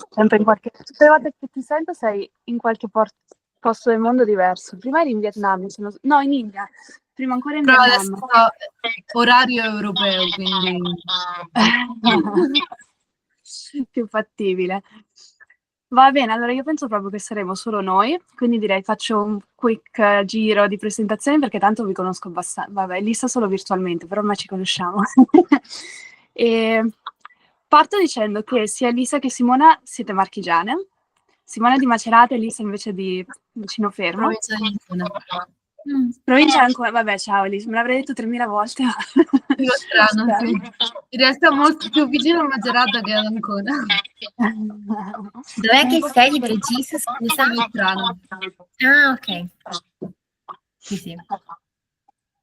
sempre tutte le volte che ti sento sei in qualche posto del mondo diverso. Prima eri in Vietnam, no, in India, prima ancora in Però Vietnam. adesso orario europeo, quindi più fattibile. Va bene, allora io penso proprio che saremo solo noi, quindi direi faccio un quick giro di presentazioni perché tanto vi conosco abbastanza. Vabbè, Lisa solo virtualmente, però ormai ci conosciamo. E parto dicendo che sia Lisa che Simona siete marchigiane. Simona di Macerata e Lisa invece di Vicino Fermo. provincia di Luna. Provincia ancora, vabbè, ciao Lisa, me l'avrei detto 3000 volte. Strano, sì. In realtà molto più vicino a Macerata che ad Ancona. Dov'è che sei di preciso, scusa? Strano. Ah, ok. Sì.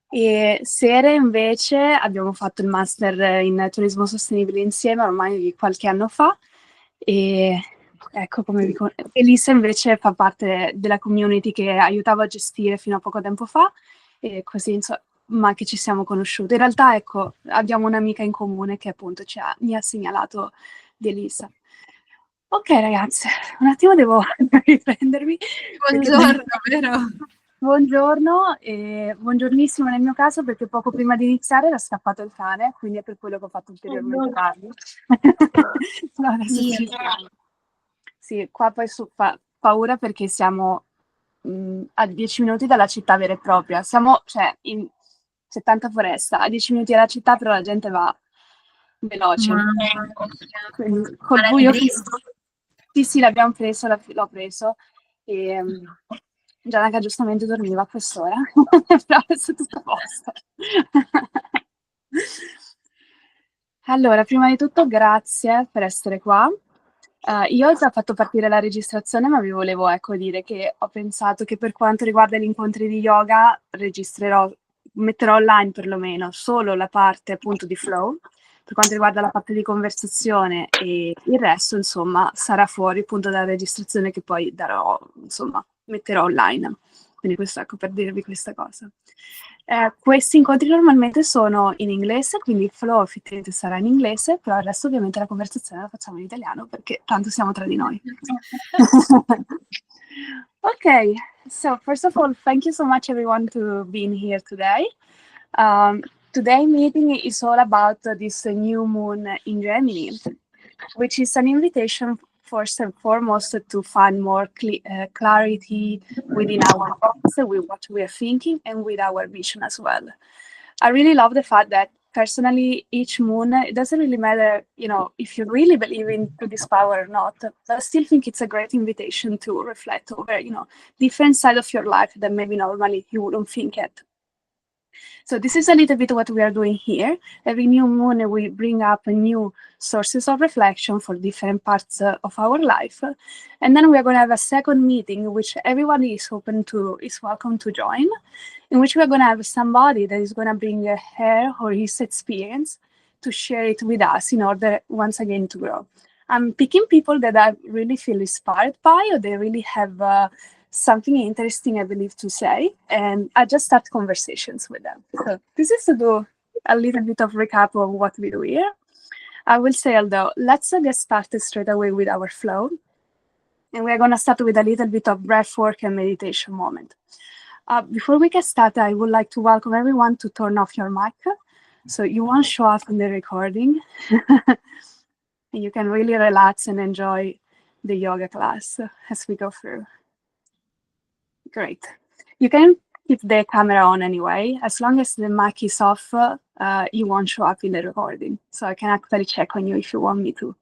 E Sere invece abbiamo fatto il master in turismo sostenibile insieme ormai qualche anno fa e ecco come vi Elisa invece fa parte della community che aiutavo a gestire fino a poco tempo fa e così insomma che ci siamo conosciute. In realtà ecco abbiamo un'amica in comune che appunto mi ha segnalato di Elisa. Ok ragazze, un attimo devo riprendermi. Buongiorno, vero? Buongiorno e buongiornissimo nel mio caso perché poco prima di iniziare era scappato il cane, quindi è per quello che ho fatto ulteriormente tardi. No, adesso ci siamo. Sì, qua poi fa paura perché siamo a 10 minuti dalla città vera e propria. Siamo, cioè, c'è tanta foresta, a 10 minuti dalla città però la gente va veloce. Quindi, col buio sì, l'abbiamo preso, l'ho preso. E, Gianna giustamente dormiva a quest'ora, però adesso è tutto a posto. Allora, prima di tutto grazie per essere qua. Io ho già fatto partire la registrazione, ma vi volevo dire che ho pensato che per quanto riguarda gli incontri di yoga metterò online perlomeno solo la parte appunto di flow, per quanto riguarda la parte di conversazione e il resto insomma sarà fuori appunto dalla registrazione che poi metterò online. Quindi questo ecco per dirvi questa cosa. Questi incontri normalmente sono in inglese, quindi il flow effettivamente sarà in inglese, però il resto ovviamente la conversazione la facciamo in italiano perché tanto siamo tra di noi. Okay, so first of all, thank you so much everyone to being here today. Today meeting is all about this new moon in Gemini, which is an invitation first and foremost to find more clarity within our thoughts, with what we are thinking, and with our vision as well. I really love the fact that personally, each moon, it doesn't really matter, if you really believe into this power or not, but I still think it's a great invitation to reflect over, different side of your life that maybe normally you wouldn't think at. So this is a little bit what we are doing here. Every new moon, we bring up new sources of reflection for different parts of our life. And then we are going to have a second meeting, which everyone is welcome to join, in which we are going to have somebody that is going to bring her or his experience to share it with us in order, once again, to grow. I'm picking people that I really feel inspired by, or they really have something interesting, I believe, to say, and I just start conversations with them. So this is to do a little bit of recap of what we do here. I will say, although, let's get started straight away with our flow. And we're going to start with a little bit of breath work and meditation moment. Before we get started, I would like to welcome everyone to turn off your mic, so you won't show up in the recording. And you can really relax and enjoy the yoga class as we go through. Great. You can keep the camera on anyway. As long as the mic is off, you won't show up in the recording. So I can actually check on you if you want me to.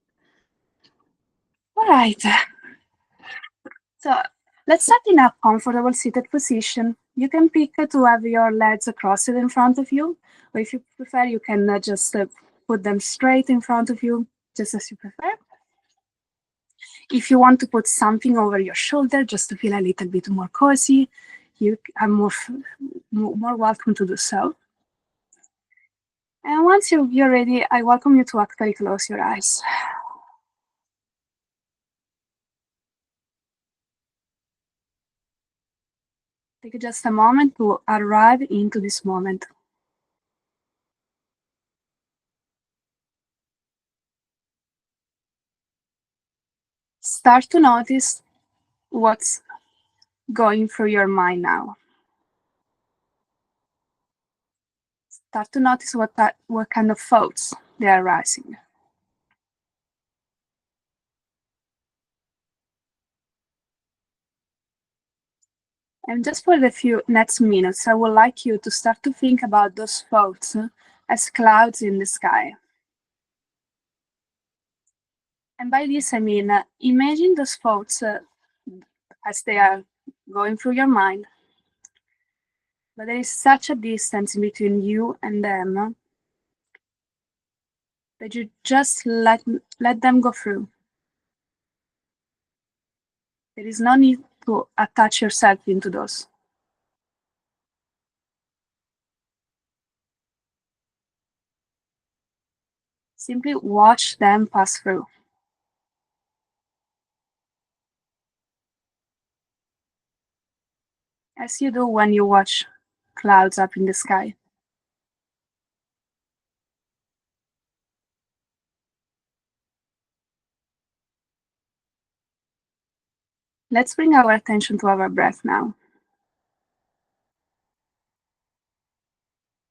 All right. So let's start in a comfortable seated position. You can pick to have your legs crossed in front of you, or if you prefer, you can just put them straight in front of you, just as you prefer. If you want to put something over your shoulder just to feel a little bit more cozy, you are more welcome to do so. And once you're ready, I welcome you to actually close your eyes. Take just a moment to arrive into this moment. start to notice what's going through your mind now. Start to notice what kind of thoughts they are rising. And just for the few next minutes, I would like you to start to think about those thoughts as clouds in the sky. And by this, I mean, imagine those thoughts as they are going through your mind, but there is such a distance between you and them that you just let them go through. There is no need to attach yourself into those. Simply watch them pass through. As you do when you watch clouds up in the sky. Let's bring our attention to our breath now.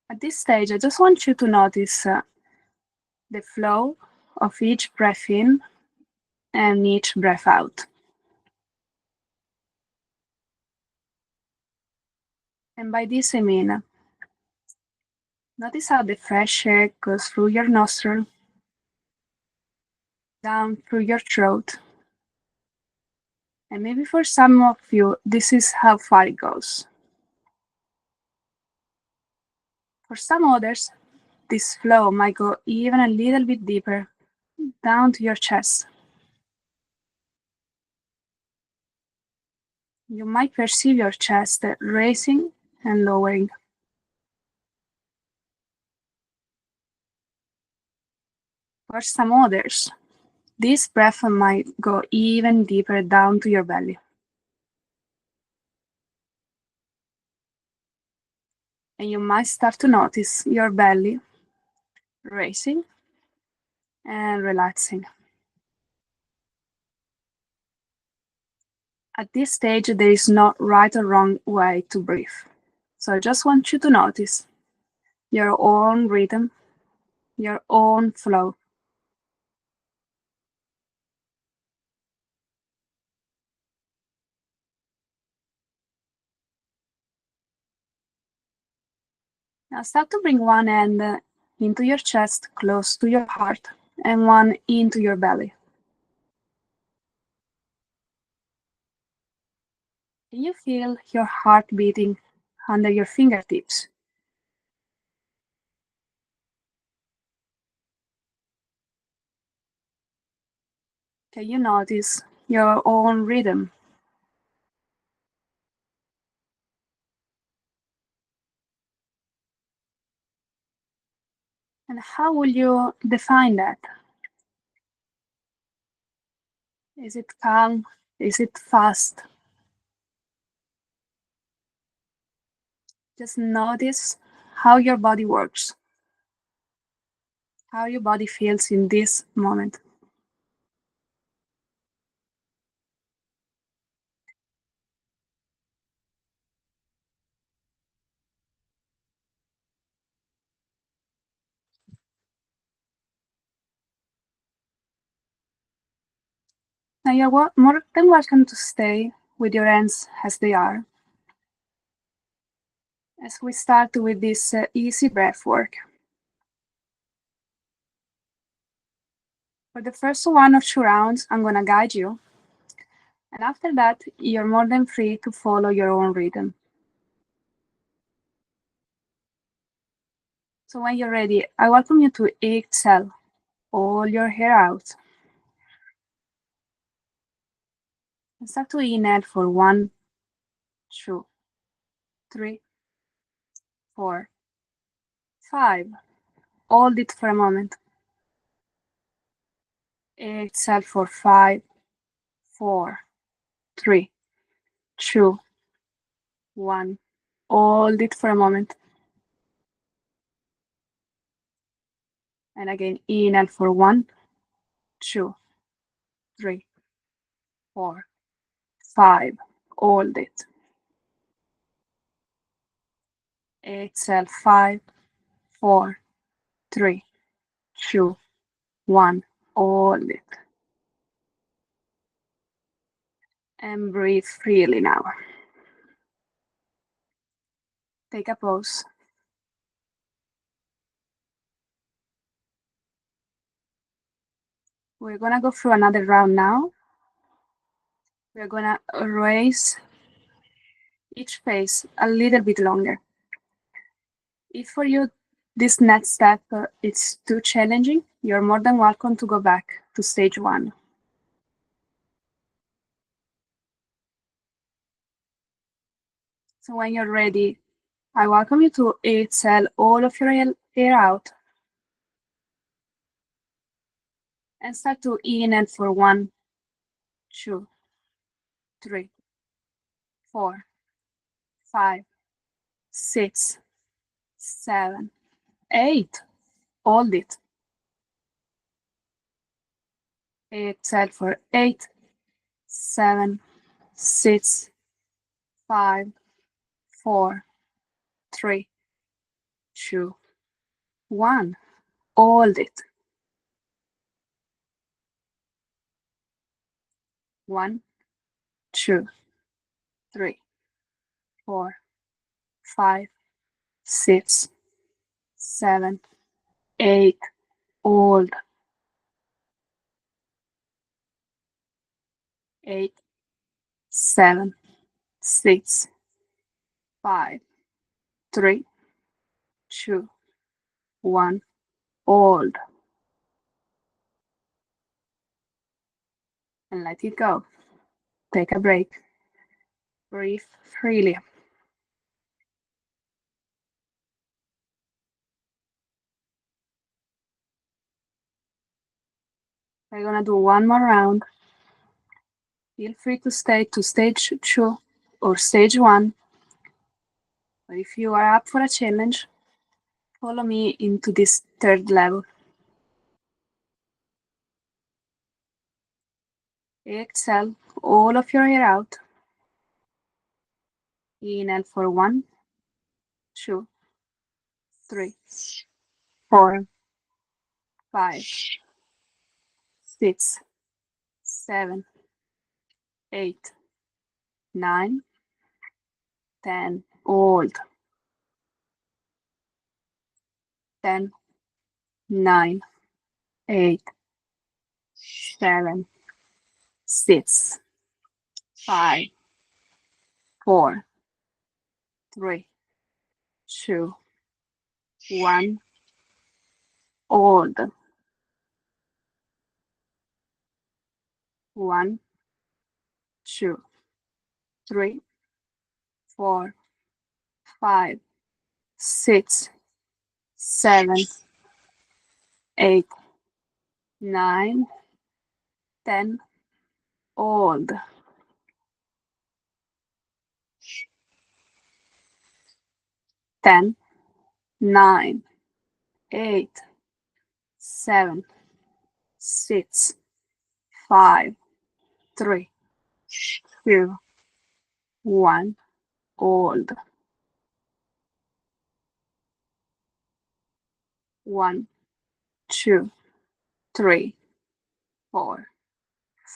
At this stage, I just want you to notice the flow of each breath in and each breath out. And by this I mean, notice how the fresh air goes through your nostril, down through your throat. And maybe for some of you, this is how far it goes. For some others, this flow might go even a little bit deeper, down to your chest. You might perceive your chest raising and lowering. For some others, this breath might go even deeper down to your belly. And you might start to notice your belly raising and relaxing. At this stage, there is no right or wrong way to breathe. So I just want you to notice your own rhythm, your own flow. Now start to bring one hand into your chest, close to your heart, and one into your belly. Can you feel your heart beating under your fingertips? Can you notice your own rhythm? And how will you define that? Is it calm? Is it fast? Just notice how your body works, how your body feels in this moment. Now you're more than welcome to stay with your hands as they are, as we start with this easy breath work. For the first 1 or 2 rounds, I'm going to guide you. And after that, you're more than free to follow your own rhythm. So when you're ready, I welcome you to exhale all your hair out. And start to inhale for 1, 2, 3, 4, 5. Hold it for a moment. Exhale for 5, 4, 3, 2, 1. Hold it for a moment. And again, inhale for 1, 2, 3, 4, 5, hold it. Exhale, 5, 4, 3, 2, 1, hold it. And breathe freely now. Take a pause. We're gonna go through another round now. We're gonna raise each face a little bit longer. If for you this next step is too challenging, you're more than welcome to go back to stage 1. So when you're ready, I welcome you to exhale all of your air out and start to inhale for 1, 2, 3, 4, 5, 6, 7, 8. Hold it. Exhale for 8, 7, 6, 5, 4, 3, 2, 1. Hold it. 1, 2, 3, 4, 5, 6, 7, 8. Hold. 8, 7, 6, 5, 3, 2, 1. Hold. And let it go. Take a break. Breathe freely. We're gonna do one more round. Feel free to stay to stage 2 or stage 1. But if you are up for a challenge, follow me into this third level. Exhale all of your air out. Inhale for 1, 2, 3, 4, 5, 6, 7, 8, 9, 10. Hold. 10, 9, 8, 7, 6, 5, 4, 3, 2, 1. Hold. 1, 2, 3, 4, 5, 6, 7, 8, 9, 10. Hold. 10, 9, 8, 7, 6, 5, 3, 2, 1. Hold. 1, 2, 3, 4,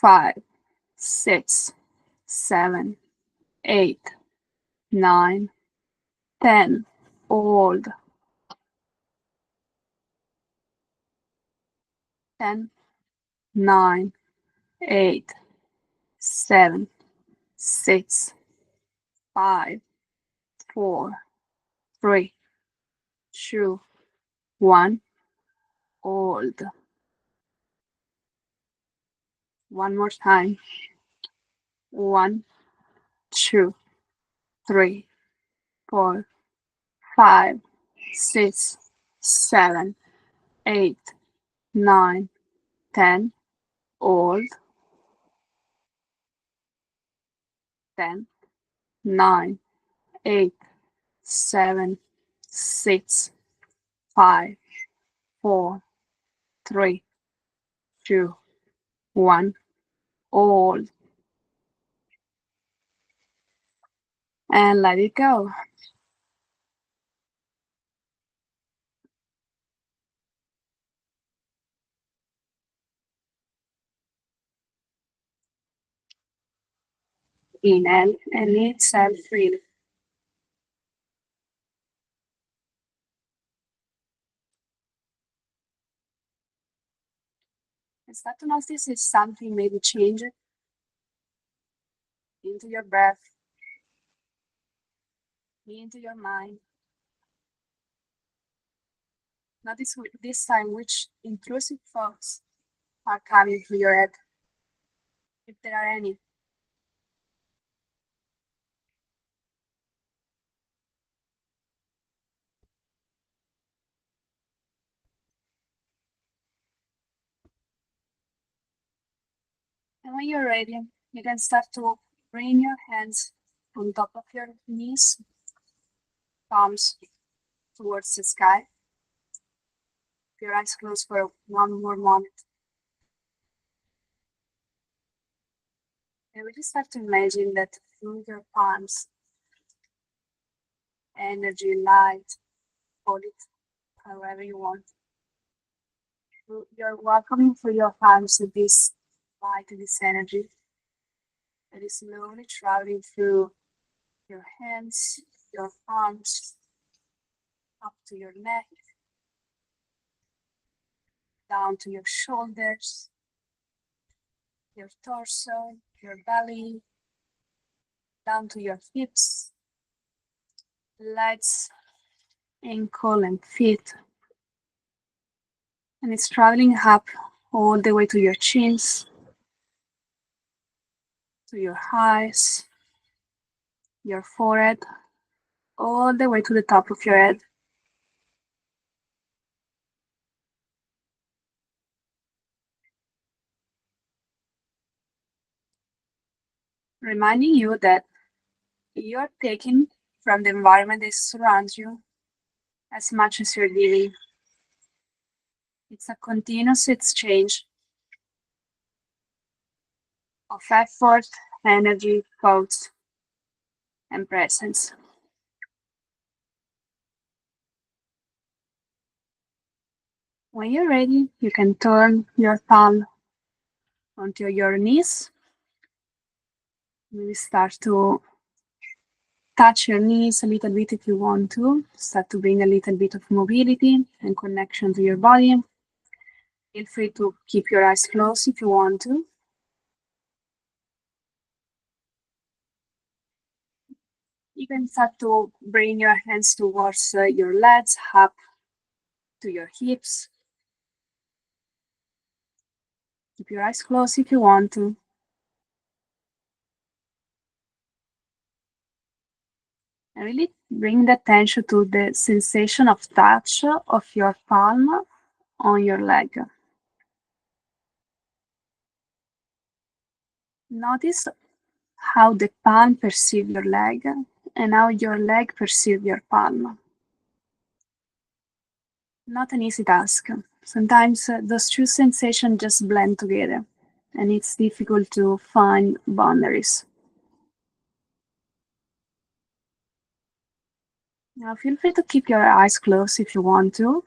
5, 6, 7, 8, 9, 10. Hold. 10, 9, 8, 7, 6, 5, 4, 3, 2, 1. Hold. One more time. 1, 2, 3, 4, 5, 6, 7, 8, 9, 10. Hold. 10, 9, 8, 7, 6, 5, 4, 3, 2, 1. Hold. and let it go. Inhale and exhale freely. And start to notice if something maybe changed into your breath, into your mind. Notice this time which intrusive thoughts are coming to your head, if there are any. And when you're ready, you can start to bring your hands on top of your knees, palms towards the sky. Your eyes closed for one more moment. And really start to imagine that through your palms, energy, light, call it however you want. You're welcoming through your palms this light, this energy that is slowly traveling through your hands, your arms, up to your neck, down to your shoulders, your torso, your belly, down to your hips, legs, ankle, and feet. And it's traveling up all the way to your chins, to your eyes, your forehead, all the way to the top of your head. Reminding you that you're taking from the environment that surrounds you as much as you're giving. It's a continuous exchange of effort, energy, thoughts, and presence. When you're ready, you can turn your palm onto your knees. Maybe start to touch your knees a little bit if you want to. Start to bring a little bit of mobility and connection to your body. Feel free to keep your eyes closed if you want to. You can start to bring your hands towards your legs, up to your hips. Keep your eyes closed if you want to. And really bring the attention to the sensation of touch of your palm on your leg. Notice how the palm perceives your leg and how your leg perceives your palm. Not an easy task. Sometimes those two sensations just blend together and it's difficult to find boundaries. Now feel free to keep your eyes closed if you want to.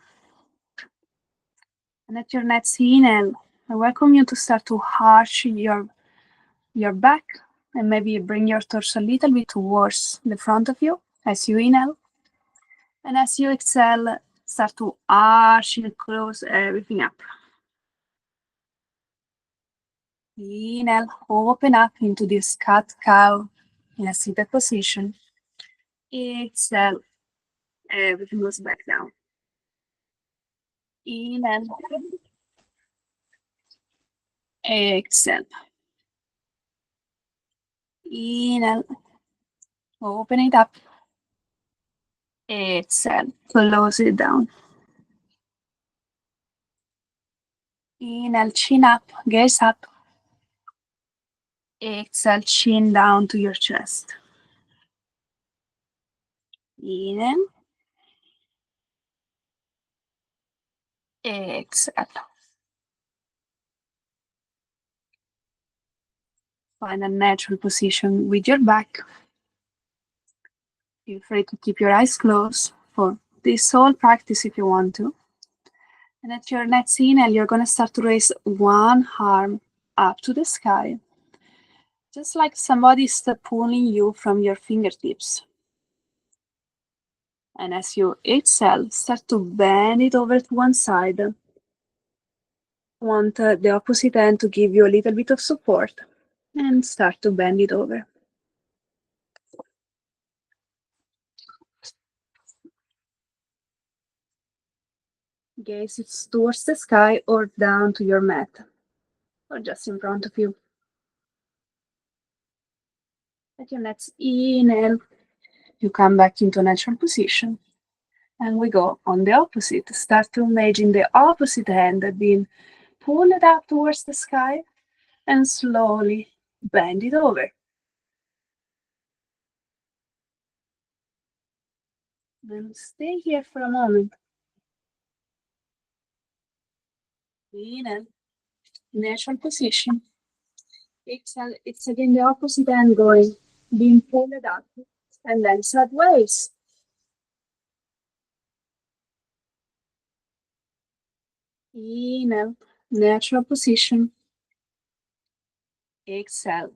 And at your next inhale, I welcome you to start to arch your back and maybe bring your torso a little bit towards the front of you as you inhale. And as you exhale, start to arch and close everything up. Inhale, open up into this cat cow in a seated position. Exhale, everything goes back down. Inhale, exhale. Inhale, open it up. Exhale, close it down. Inhale, chin up, gaze up. Exhale, chin down to your chest. Inhale. Exhale. Find a natural position with your back. Feel free to keep your eyes closed for this whole practice if you want to. And at your next inhale, you're going to start to raise one arm up to the sky, just like somebody's pulling you from your fingertips. And as you exhale, start to bend it over to one side. Want the opposite hand to give you a little bit of support, and start to bend it over. Gaze it towards the sky or down to your mat, or just in front of you. At your next inhale, you come back into natural position. And we go on the opposite. Start to imagine the opposite hand being pulled up towards the sky and slowly bend it over. Then stay here for a moment. Inhale, natural position. Exhale, it's again the opposite hand going, being pulled up, and then sideways. Inhale, natural position. Exhale,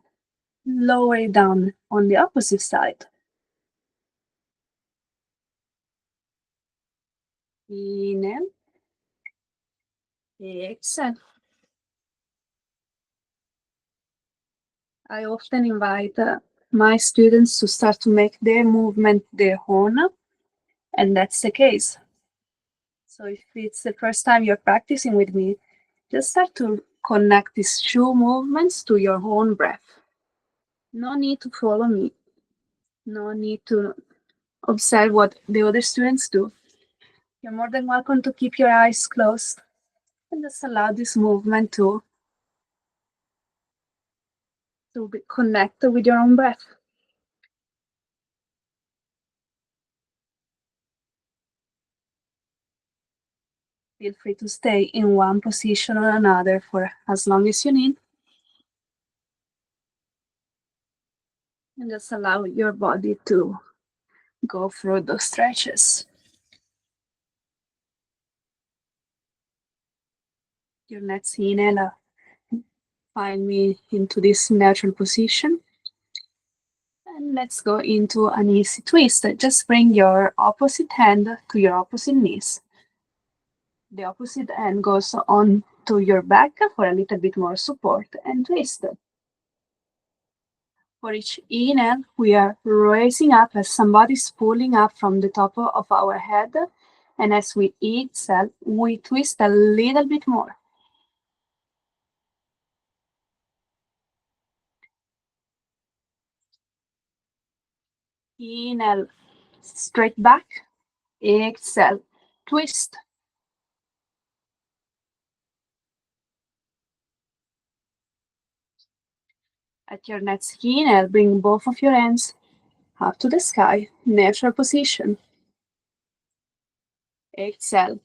lower it down on the opposite side. Inhale, exhale. I often invite my students to start to make their movement their own, and that's the case. So if it's the first time you're practicing with me, just start to connect these two movements to your own breath. No need to follow me. No need to observe what the other students do. You're more than welcome to keep your eyes closed and just allow this movement to be connected with your own breath. Feel free to stay in one position or another for as long as you need. And just allow your body to go through those stretches. Your next inhale, find me into this natural position. And let's go into an easy twist. Just bring your opposite hand to your opposite knees. The opposite hand goes on to your back for a little bit more support and twist. For each inhale, we are raising up as somebody's pulling up from the top of our head. And as we exhale, we twist a little bit more. Inhale, straight back. Exhale, twist. At your next inhale, bring both of your hands up to the sky, natural position. Exhale,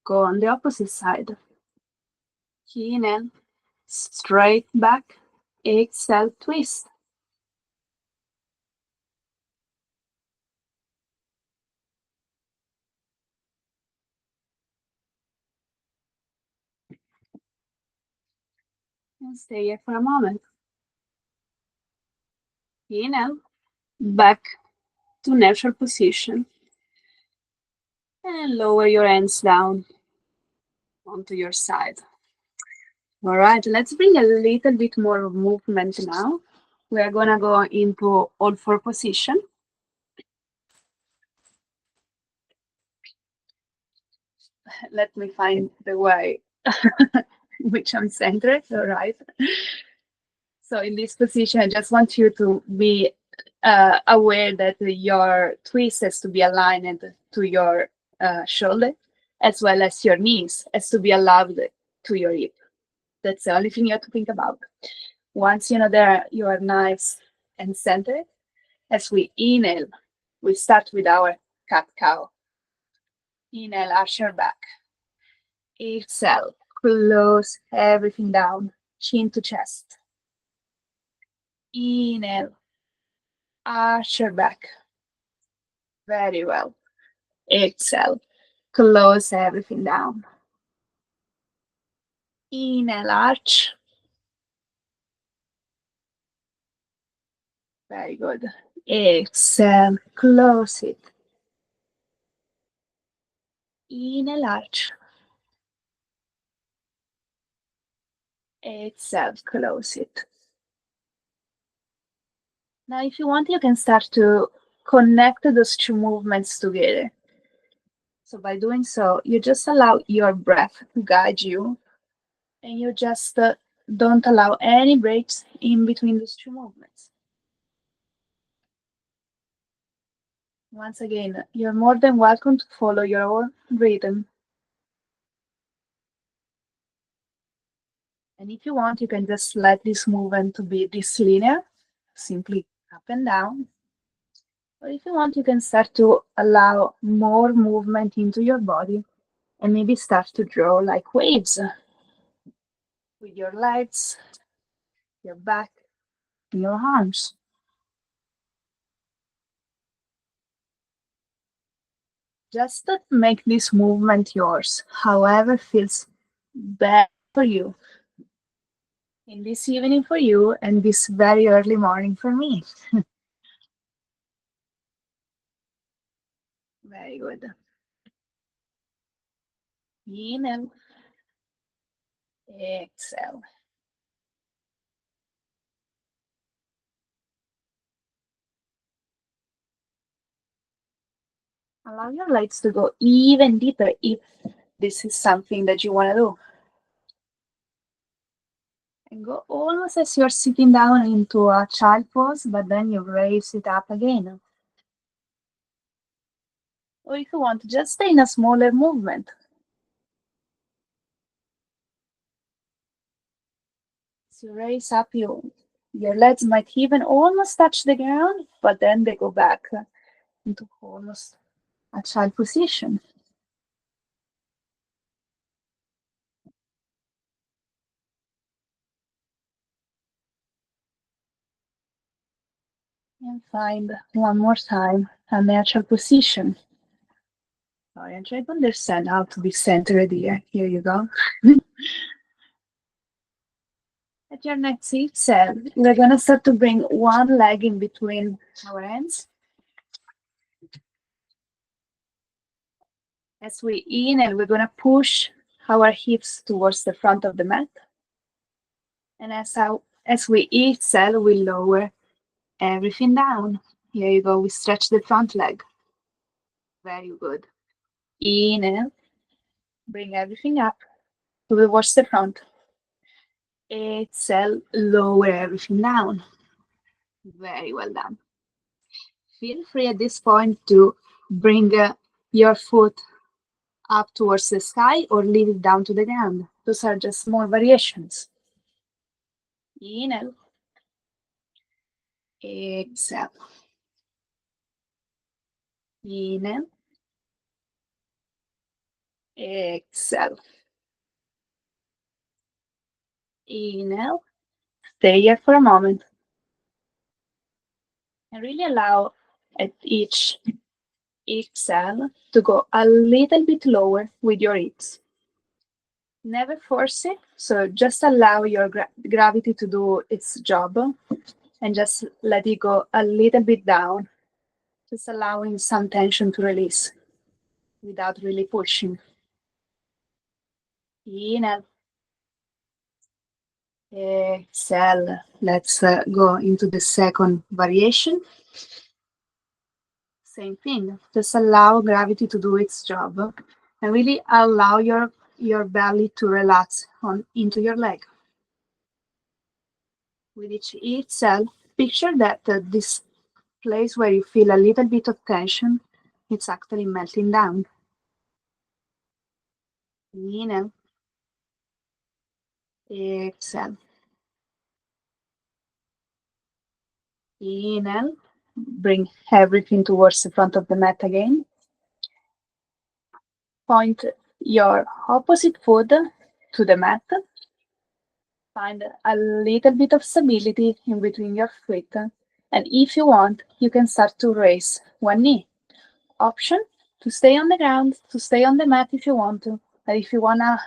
go on the opposite side. Inhale, straight back. Exhale, twist. And stay here for a moment. Inhale, back to natural position. And lower your hands down onto your side. All right, let's bring a little bit more movement now. We are gonna go into all four position. Let me find the way which I'm centered, all right. So in this position, I just want you to be aware that your twist has to be aligned to your shoulder, as well as your knees has to be aligned to your hip. That's the only thing you have to think about. Once you know that you are nice and centered, as we inhale, we start with our cat-cow. Inhale, arch your back. Exhale, close everything down, chin to chest. Inhale, arch your back. Very well. Exhale. Close everything down. Inhale, arch. Very good. Exhale, close it. Inhale, arch. Exhale, close it. Now, if you want, you can start to connect those two movements together. So by doing so, you just allow your breath to guide you, and you just don't allow any breaks in between those two movements. Once again, you're more than welcome to follow your own rhythm. And if you want, you can just let this movement to be this linear, simply up and down. Or if you want, you can start to allow more movement into your body and maybe start to draw like waves with your legs, your back, and your arms. Just make this movement yours, however feels best for you. In this evening for you, and this very early morning for me. Very good. Inhale, exhale. Allow your legs to go even deeper if this is something that you want to do. And go almost as you're sitting down into a child pose, but then you raise it up again. Or if you want, just stay in a smaller movement. So you raise up, your legs might even almost touch the ground, but then they go back into almost a child position. And find one more time a natural position. Sorry, I try to understand how to be centered here. Here you go. At your next exhale, we're going to start to bring one leg in between our hands. As we inhale, we're going to push our hips towards the front of the mat. And as we exhale, we lower everything down. Here you go. We stretch the front leg. Very good. Inhale. Bring everything up towards the front. Exhale. Lower everything down. Very well done. Feel free at this point to bring your foot up towards the sky or leave it down to the ground. Those are just small variations. Inhale. Exhale. Inhale. Exhale. Inhale. Stay here for a moment. And really allow at each exhale to go a little bit lower with your hips. Never force it, so just allow your gravity to do its job and just let it go a little bit down, just allowing some tension to release without really pushing. Inhale. Exhale. Let's go into the second variation. Same thing. Just allow gravity to do its job and really allow your belly to relax into your leg. With each exhale, picture that this place where you feel a little bit of tension, it's actually melting down. Inhale. Exhale. Inhale. Bring everything towards the front of the mat again. Point your opposite foot to the mat. Find a little bit of stability in between your feet. And if you want, you can start to raise one knee. Option to stay on the ground, to stay on the mat if you want to. But if you want to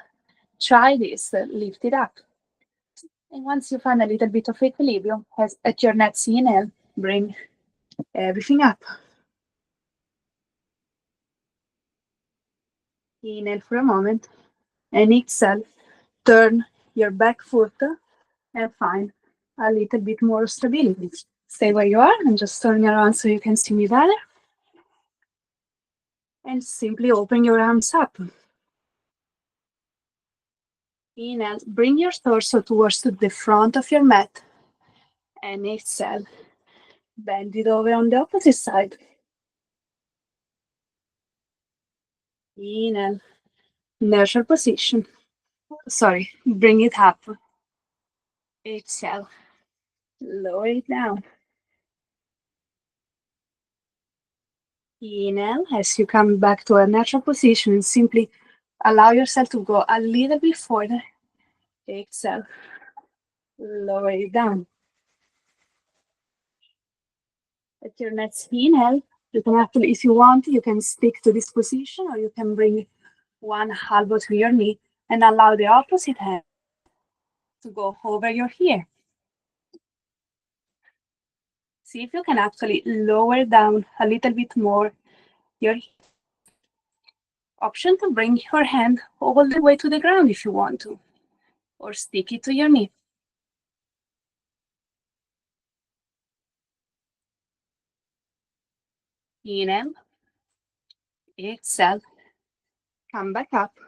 try this, lift it up. And once you find a little bit of equilibrium, at your next inhale, bring everything up. Inhale for a moment, and exhale. Turn your back foot and find a little bit more stability. Stay where you are and just turn around so you can see me better. And simply open your arms up. Inhale, bring your torso towards the front of your mat. And exhale, bend it over on the opposite side. Inhale, neutral position. Sorry, bring it up. Exhale, lower it down. Inhale, as you come back to a natural position, simply allow yourself to go a little bit further. Exhale, lower it down. At your next inhale, you can actually, if you want, you can stick to this position, or you can bring one elbow to your knee and allow the opposite hand to go over your ear. See if you can actually lower down a little bit more your option to bring your hand all the way to the ground if you want to, or stick it to your knee. Inhale, exhale, come back up,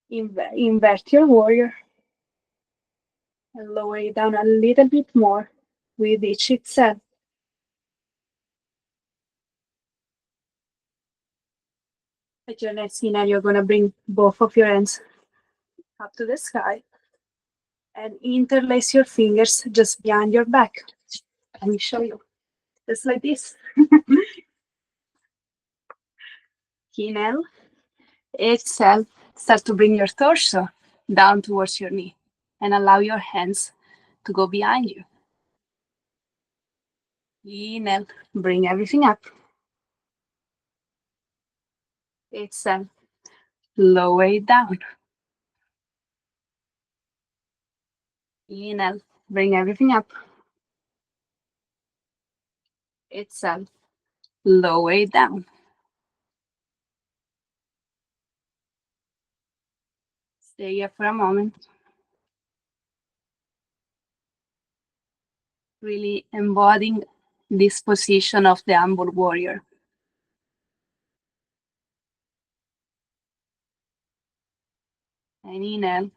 invert your warrior, and lower it down a little bit more with each exhale. At your next inhale, you're going to bring both of your hands up to the sky and interlace your fingers just behind your back. Let me show you. Just like this. Inhale, exhale, start to bring your torso down towards your knee and allow your hands to go behind you. Inhale, bring everything up. Exhale, lower it down. Inhale, bring everything up. Exhale, lower it down. Stay here for a moment. Really embodying this position of the humble warrior. And inhale,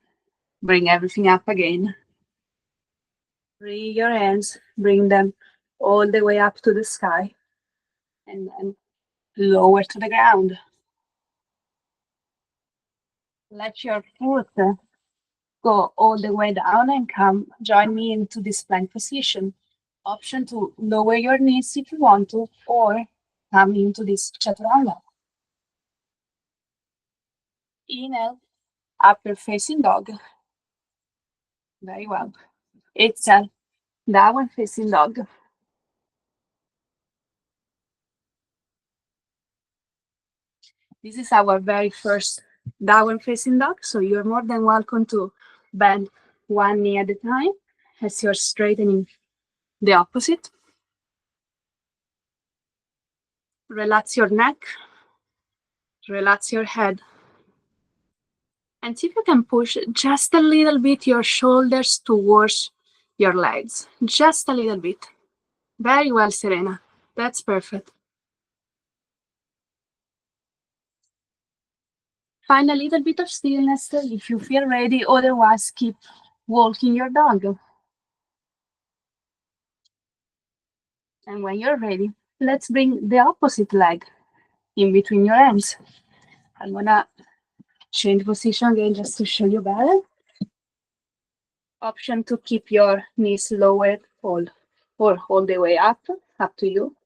bring everything up again. Free your hands, bring them all the way up to the sky, and then lower to the ground. Let your foot go all the way down and come join me into this plank position. Option to lower your knees if you want to, or come into this chaturanga. Inhale, upward facing dog. Very well. Exhale, downward facing dog. This is our very first downward facing dog, so you're more than welcome to bend one knee at a time as you're straightening the opposite. Relax your neck, relax your head, and see if you can push just a little bit your shoulders towards your legs, just a little bit. Very well, Serena. That's perfect. Find a little bit of stillness if you feel ready, otherwise keep walking your dog. And when you're ready, let's bring the opposite leg in between your hands. I'm gonna change position again just to show you better. Option to keep your knees lowered or all the way up to you.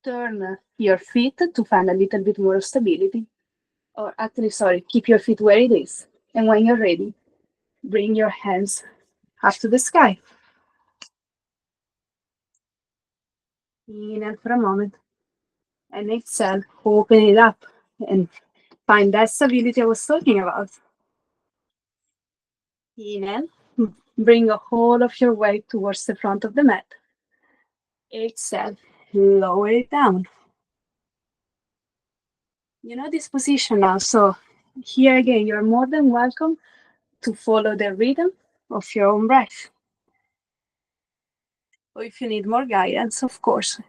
Turn your feet to find a little bit more stability. Or actually, sorry, keep your feet where it is. And when you're ready, bring your hands up to the sky. Inhale for a moment. And exhale, open it up and find that stability I was talking about. Inhale, bring a whole of your weight towards the front of the mat. Exhale, lower it down. You know this position now, so here again, you're more than welcome to follow the rhythm of your own breath. Or if you need more guidance, of course,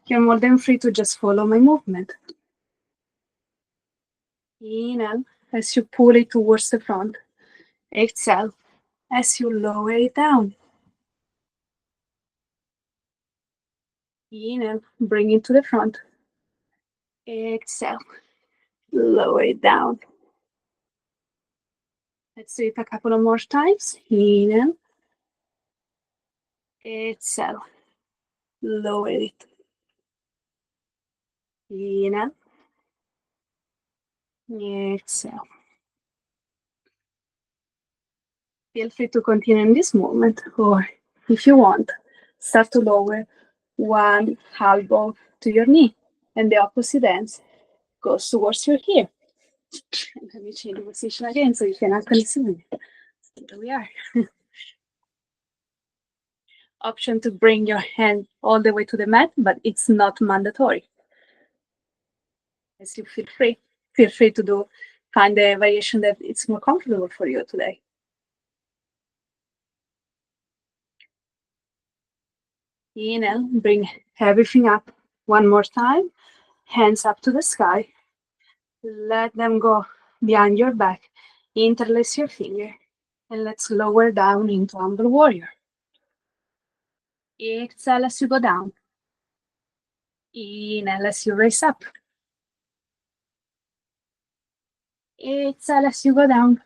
you're more than free to just follow my movement. Inhale as you pull it towards the front. Exhale as you lower it down. Inhale, bring it to the front. Exhale, lower it down. Let's do it a couple of more times. Inhale. Exhale, lower it. Inhale. Exhale. Feel free to continue in this movement, or if you want, start to lower one elbow to your knee, and the opposite hand goes towards your heel. Let me change the position again so you can actually see me. There we are. Option to bring your hand all the way to the mat, but it's not mandatory. As you feel free to find the variation that it's more comfortable for you today. Inhale, bring everything up one more time. Hands up to the sky. Let them go behind your back. Interlace your finger. And let's lower down into Humble Warrior. Exhale as you go down. Inhale as you raise up. Exhale as you go down.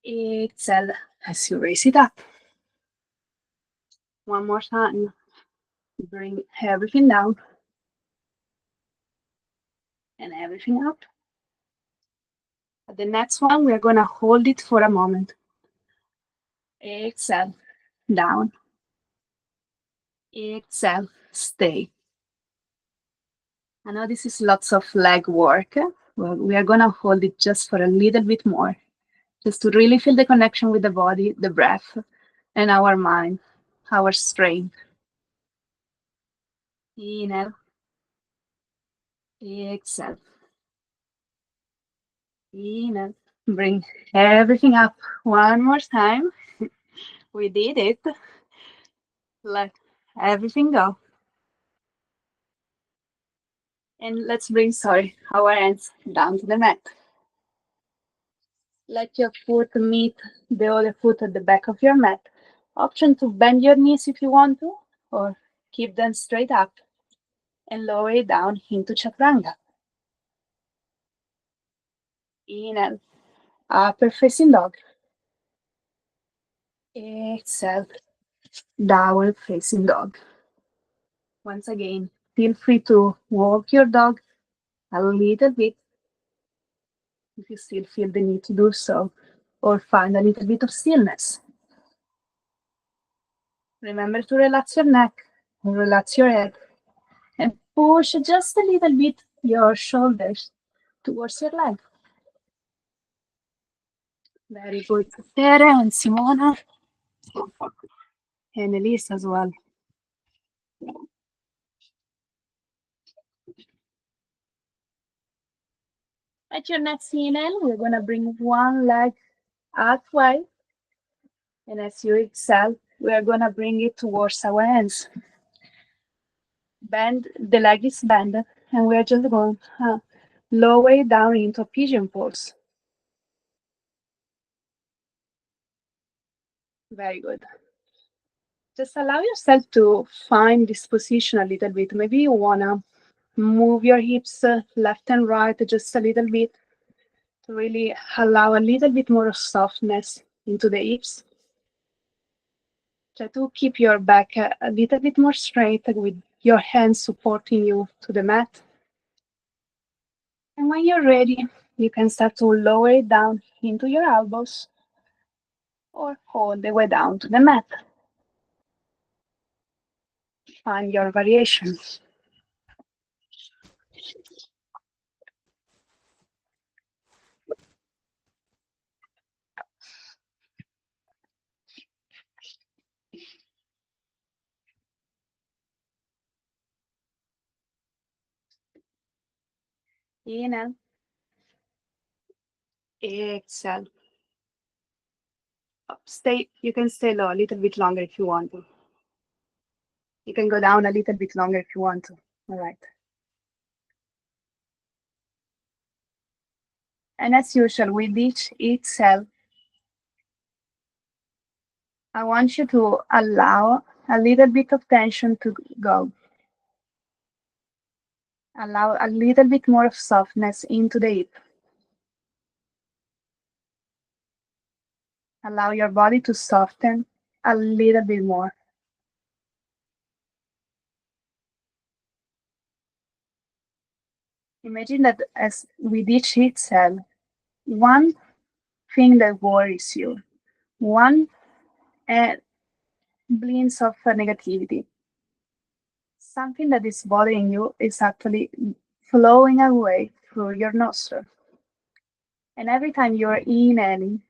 Exhale as you raise it up. One more time. Bring everything down. And everything up. At the next one, we're going to hold it for a moment. Exhale, down. Exhale, stay. I know this is lots of leg work. Well, we are going to hold it just for a little bit more, just to really feel the connection with the body, the breath, and our mind, our strength. Inhale. Exhale. Inhale. Bring everything up one more time. We did it. Let everything go. And let's bring, our hands down to the mat. Let your foot meet the other foot at the back of your mat. Option to bend your knees if you want to, or keep them straight up and lower it down into chaturanga. Inhale, upper facing dog. Exhale, downward facing dog. Once again, feel free to walk your dog a little bit if you still feel the need to do so, or find a little bit of stillness. Remember to relax your neck, relax your head, and push just a little bit your shoulders towards your leg. Very good. Tere and Simona, and Elise as well. At your next inhale, we're going to bring one leg out wide. And as you exhale, we are going to bring it towards our hands. Bend, the leg is bent, and we are just going to lower it down into a pigeon pose. Very good. Just allow yourself to find this position a little bit. Maybe you want to move your hips left and right just a little bit to really allow a little bit more of softness into the hips. Try to keep your back a little bit more straight with your hands supporting you to the mat. And when you're ready, you can start to lower it down into your elbows or all the way down to the mat. Find your variation. Inhale. Exhale. Stay. You can stay low a little bit longer if you want to. You can go down a little bit longer if you want to. All right. And as usual, with each exhale, I want you to allow a little bit of tension to go. Allow a little bit more of softness into the hip. Allow your body to soften a little bit more. Imagine that as with each exhale, one thing that worries you, one glimpse of negativity, something that is bothering you is actually flowing away through your nostril. And every time you're inhaling,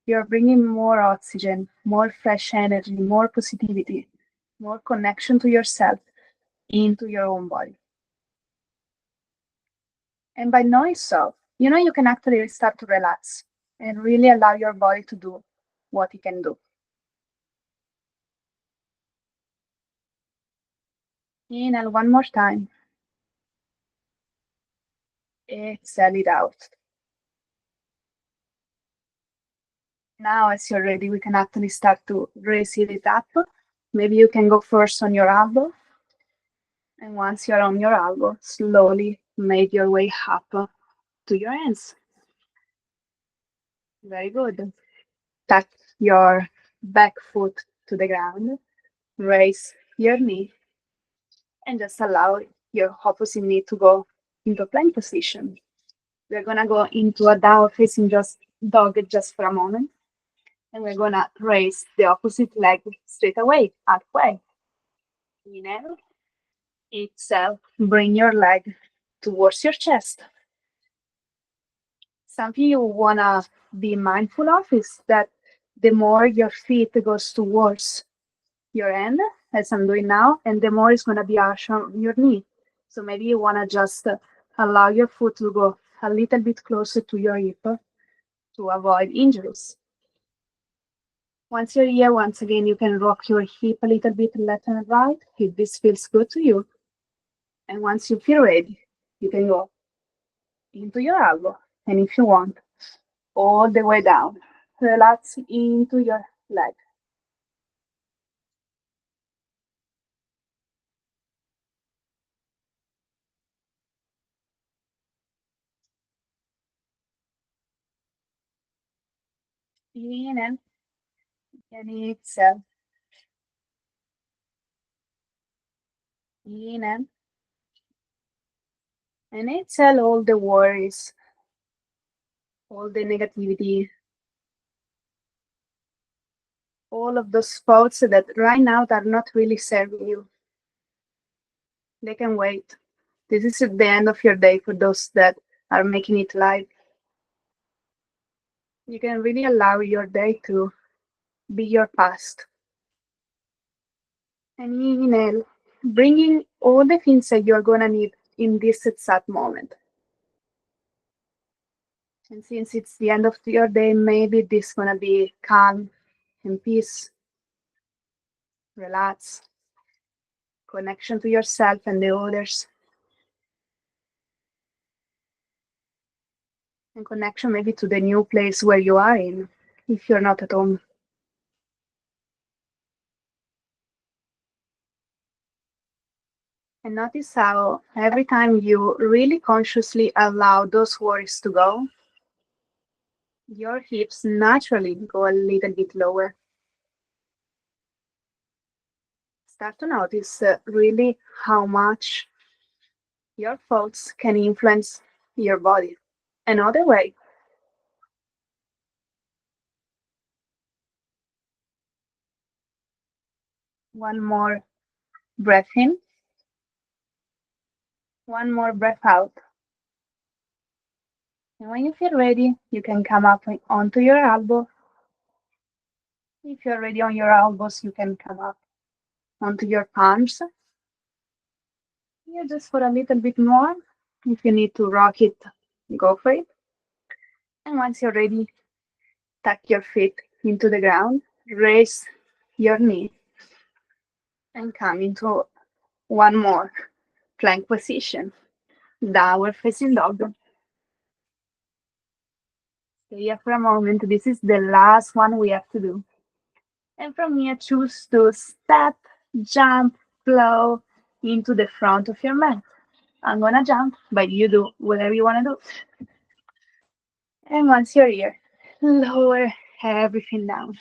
you're bringing more oxygen, more fresh energy, more positivity, more connection to yourself into your own body. And by knowing so, you can actually start to relax and really allow your body to do what it can do. Inhale one more time. Exhale it out. Now, as you're ready, we can actually start to raise it up. Maybe you can go first on your elbow. And once you're on your elbow, slowly make your way up to your hands. Very good. Touch your back foot to the ground. Raise your knee. And just allow your opposite knee to go into plank position. We're going to go into a down facing dog just for a moment. And we're going to raise the opposite leg straight away, halfway. Inhale. Exhale. Bring your leg towards your chest. Something you want to be mindful of is that the more your feet goes towards your hand, as I'm doing now, and the more it's going to be harsh on your knee. So maybe you want to just allow your foot to go a little bit closer to your hip to avoid injuries. Once you're here, once again, you can rock your hip a little bit left and right if this feels good to you. And once you feel ready, you can go into your elbow. And if you want, all the way down. Relax into your leg. Inhale and exhale. Inhale and exhale all the worries, all the negativity, all of those thoughts that right now are not really serving you. They can wait. This is the end of your day for those that are making it live. You can really allow your day to be your past. And inhale, bringing all the things that you're going to need in this exact moment. And since it's the end of your day, maybe this is going to be calm and peace, relax, connection to yourself and the others, and connection maybe to the new place where you are in, if you're not at home. And notice how every time you really consciously allow those worries to go, your hips naturally go a little bit lower. Start to notice really how much your thoughts can influence your body. Another way. One more breath in. One more breath out. And when you feel ready, you can come up onto your elbow. If you're ready on your elbows, you can come up onto your palms. Yeah, just for a little bit more. If you need to rock it, go for it. And once you're ready, tuck your feet into the ground, raise your knee, and come into one more plank position, downward facing dog. Stay here for a moment. This is the last one we have to do. And from here, choose to step, jump, flow into the front of your mat. I'm gonna jump, but you do whatever you wanna do. And once you're here, lower everything down.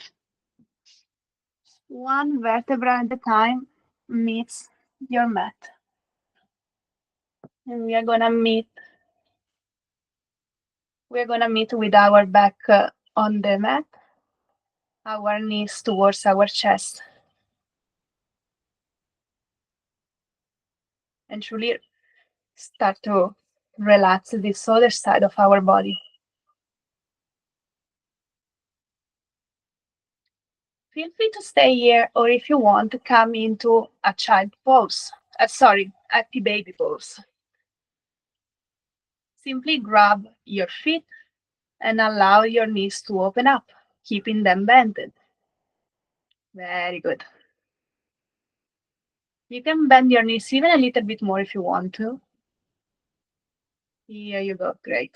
One vertebra at a time meets your mat. And we're gonna meet with our back on the mat, our knees towards our chest. And truly start to relax this other side of our body. Feel free to stay here, or if you want, to come into a child pose. Happy baby pose. Simply grab your feet and allow your knees to open up, keeping them bended. Very good. You can bend your knees even a little bit more if you want to. Here you go, great.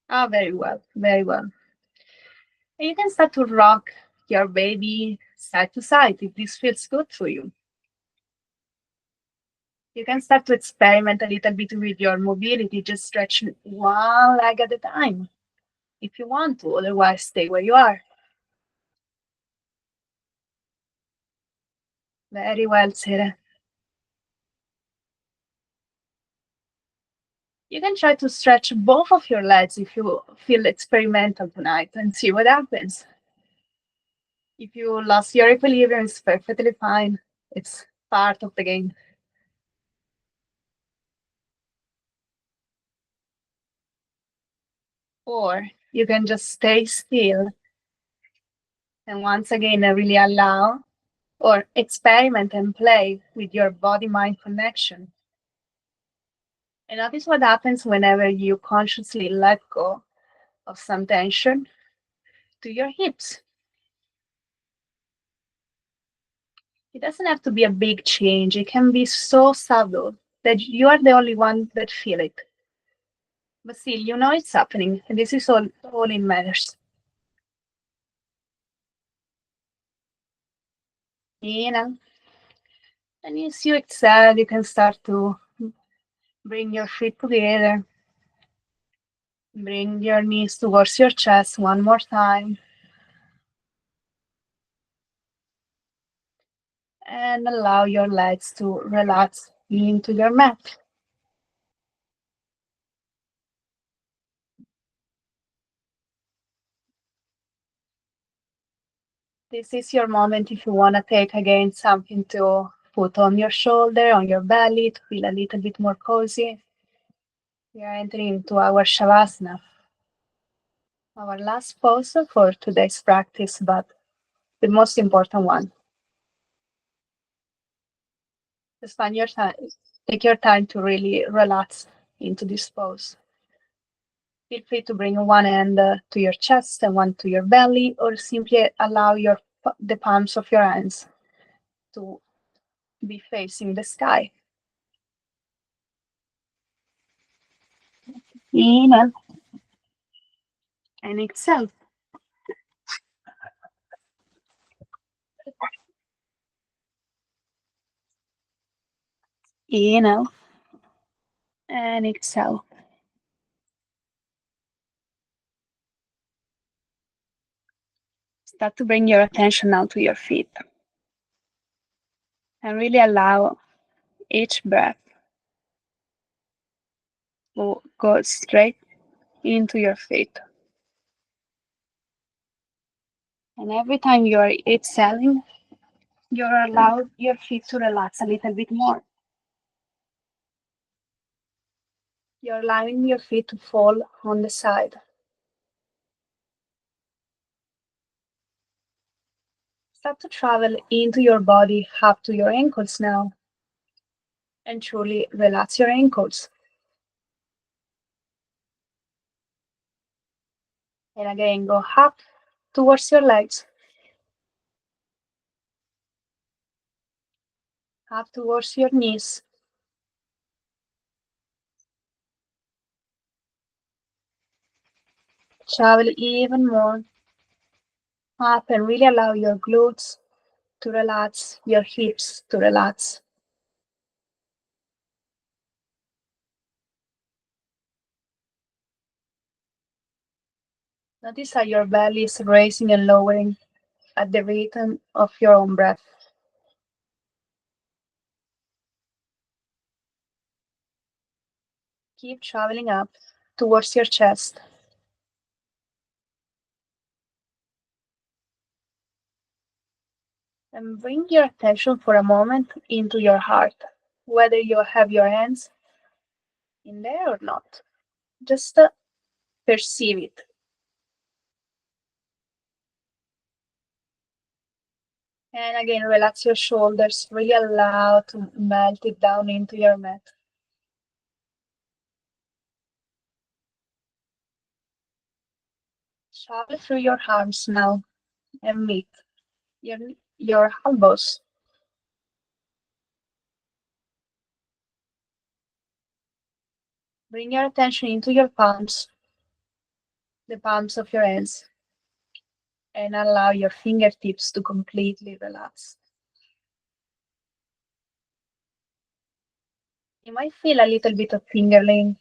Ah, very well, very well. And you can start to rock your baby side to side if this feels good for you. You can start to experiment a little bit with your mobility, just stretch one leg at a time if you want to, otherwise stay where you are. Very well, Sarah. You can try to stretch both of your legs if you feel experimental tonight and see what happens. If you lost your equilibrium, it's perfectly fine. It's part of the game. Or you can just stay still and once again really allow or experiment and play with your body-mind connection. And notice what happens whenever you consciously let go of some tension to your hips. It doesn't have to be a big change. It can be so subtle that you are the only one that feel it. But still, you know it's happening, and this is all it matters. Inhale. And as you exhale, you can start to bring your feet together. Bring your knees towards your chest one more time. And allow your legs to relax into your mat. This is your moment if you want to take again something to put on your shoulder, on your belly, to feel a little bit more cozy. We are entering into our Shavasana, our last pose for today's practice, but the most important one. Just find your time, take your time to really relax into this pose. Feel free to bring one hand to your chest and one to your belly, or simply allow the palms of your hands to be facing the sky. Inhale and exhale. Inhale and exhale. Start to bring your attention now to your feet and really allow each breath to go straight into your feet. And every time you are exhaling, You're allowed your feet to relax a little bit more. You're allowing your feet to fall on the side. Start to travel into your body up to your ankles now. And truly relax your ankles. And again, go up towards your legs, up towards your knees. Travel even more up and really allow your glutes to relax, your hips to relax. Notice how your belly is raising and lowering at the rhythm of your own breath. Keep traveling up towards your chest. And bring your attention for a moment into your heart, whether you have your hands in there or not. Just perceive it. And again, relax your shoulders. Really allow to melt it down into your mat. Travel through your arms now and meet your, your elbows. Bring your attention into your palms, the palms of your hands, and allow your fingertips to completely relax. You might feel a little bit of tingling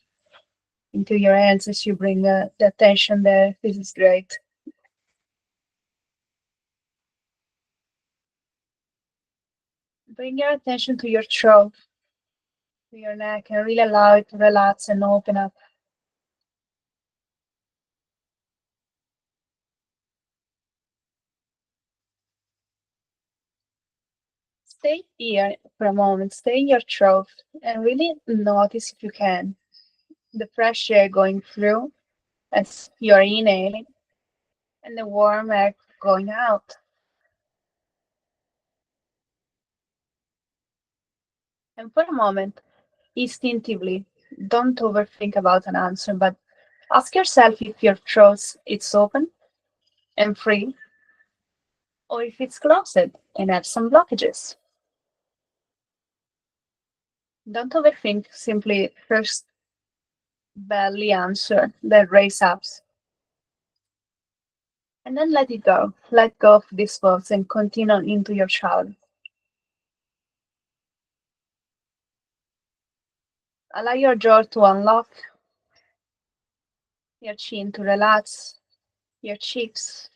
into your hands as you bring the attention there. This is great. Bring your attention to your throat, to your neck, and really allow it to relax and open up. Stay here for a moment, stay in your throat, and really notice if you can the fresh air going through as you're inhaling and the warm air going out. And for a moment, instinctively, don't overthink about an answer, but ask yourself if your throat is open and free, or if it's closed and has some blockages. Don't overthink, simply first barely answer, then raise up, and then let it go. Let go of these thoughts and continue into your child. Allow your jaw to unlock, your chin to relax, your cheeks,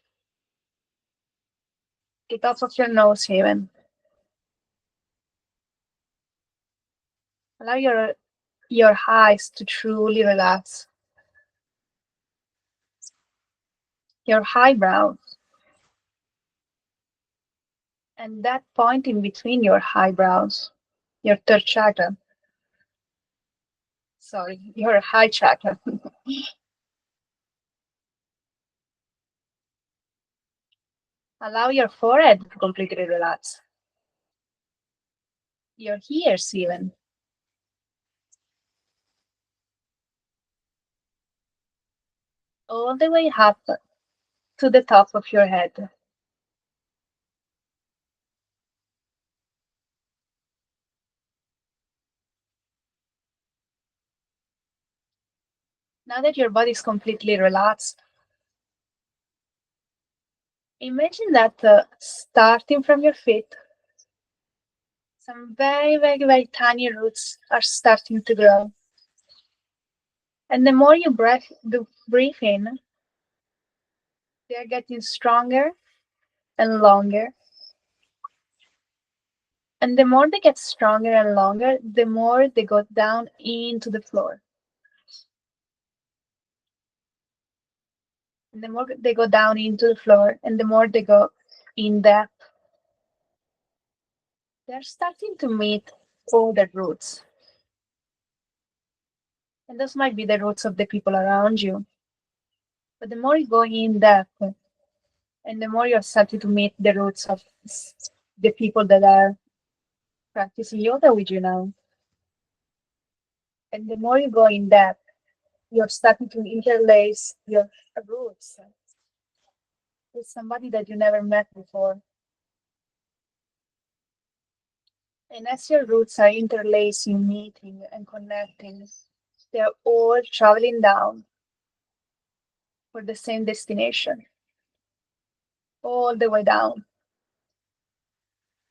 the top of your nose even. Allow your eyes to truly relax. Your eyebrows and that point in between your eyebrows, your third chakra. Sorry, your high chakra. Allow your forehead to completely relax. Your ears even. All the way up to the top of your head. Now that your body is completely relaxed, imagine that starting from your feet, some very, very, very tiny roots are starting to grow. And the more you breathe in, they are getting stronger and longer. And the more they get stronger and longer, the more they go down into the floor. And the more they go down into the floor, and the more they go in depth. they're starting to meet all the roots. And those might be the roots of the people around you. But the more you go in depth, and the more you're starting to meet the roots of the people that are practicing yoga with you now, and the more you go in depth, you're starting to interlace your roots with somebody that you never met before. And as your roots are interlacing, meeting, and connecting, they're all traveling down for the same destination, all the way down,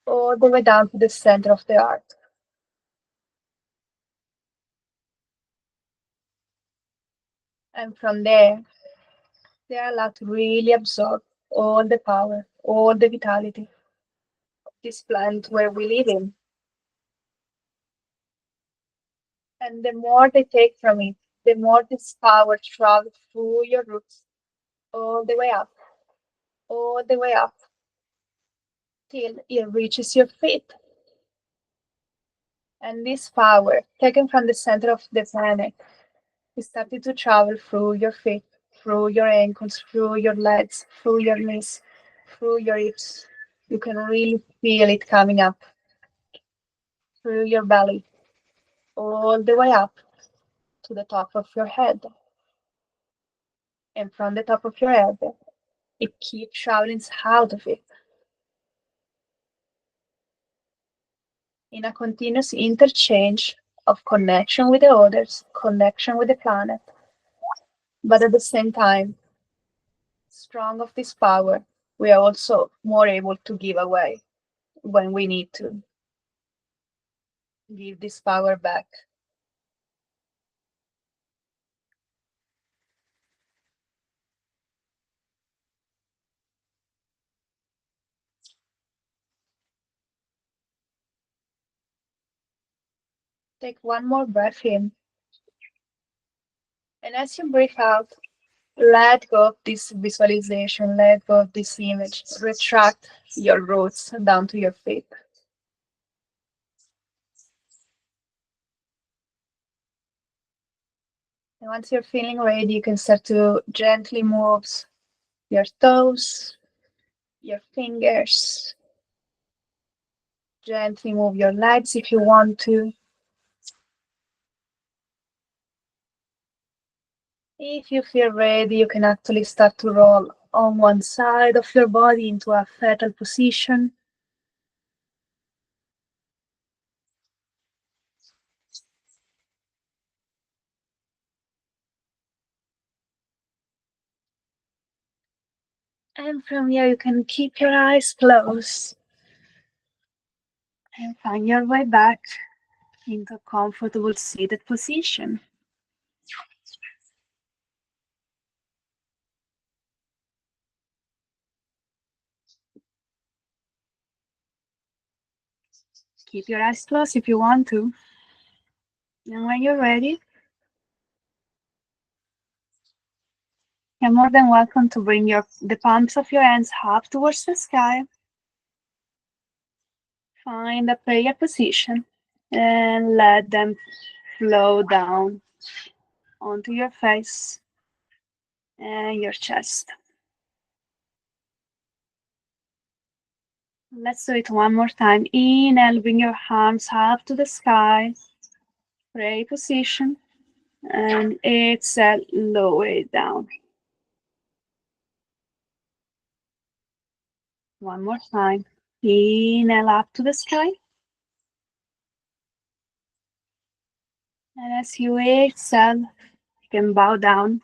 all the way down to the center of the earth. And from there, they are allowed to really absorb all the power, all the vitality of this planet where we live in. And the more they take from it, the more this power travels through your roots, all the way up, all the way up, till it reaches your feet. And this power, taken from the center of the planet, is starting to travel through your feet, through your ankles, through your legs, through your knees, through your hips. You can really feel it coming up through your belly, all the way up to the top of your head. And from the top of your head, it keeps traveling out of it in a continuous interchange of connection with the others, connection with the planet, but at the same time, strong of this power, we are also more able to give away when we need to give this power back. Take one more breath in. And as you breathe out, let go of this visualization, let go of this image. Retract your roots down to your feet. And once you're feeling ready, you can start to gently move your toes, your fingers. Gently move your legs if you want to. If you feel ready, you can actually start to roll on one side of your body into a fetal position. And from here, you can keep your eyes closed and find your way back into a comfortable seated position. Keep your eyes closed if you want to. And when you're ready, you're more than welcome to bring the palms of your hands up towards the sky. Find a prayer position and let them flow down onto your face and your chest. Let's do it one more time. Inhale, bring your arms up to the sky. Pray position. And exhale, lower it down. One more time. Inhale up to the sky. And as you exhale, you can bow down.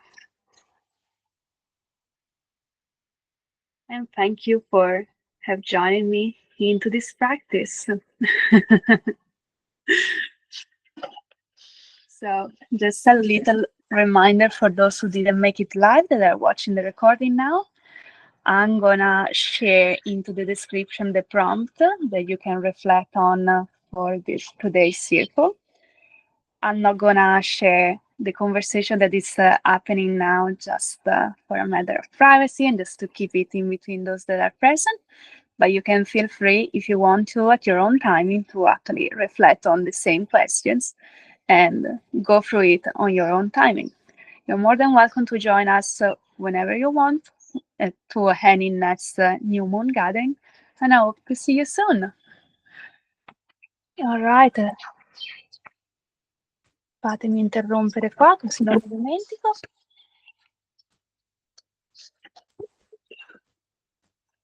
And thank you for have joined me into this practice. So just a little reminder for those who didn't make it live that are watching the recording now. I'm gonna share into the description the prompt that you can reflect on for this today's circle. I'm not gonna share the conversation that is happening now just for a matter of privacy and just to keep it in between those that are present. but you can feel free if you want to at your own timing to actually reflect on the same questions and go through it on your own timing. You're more than welcome to join us whenever you want to any next new moon gathering, and I hope to see you soon. All right, fatemi interrompere qua così non mi dimentico.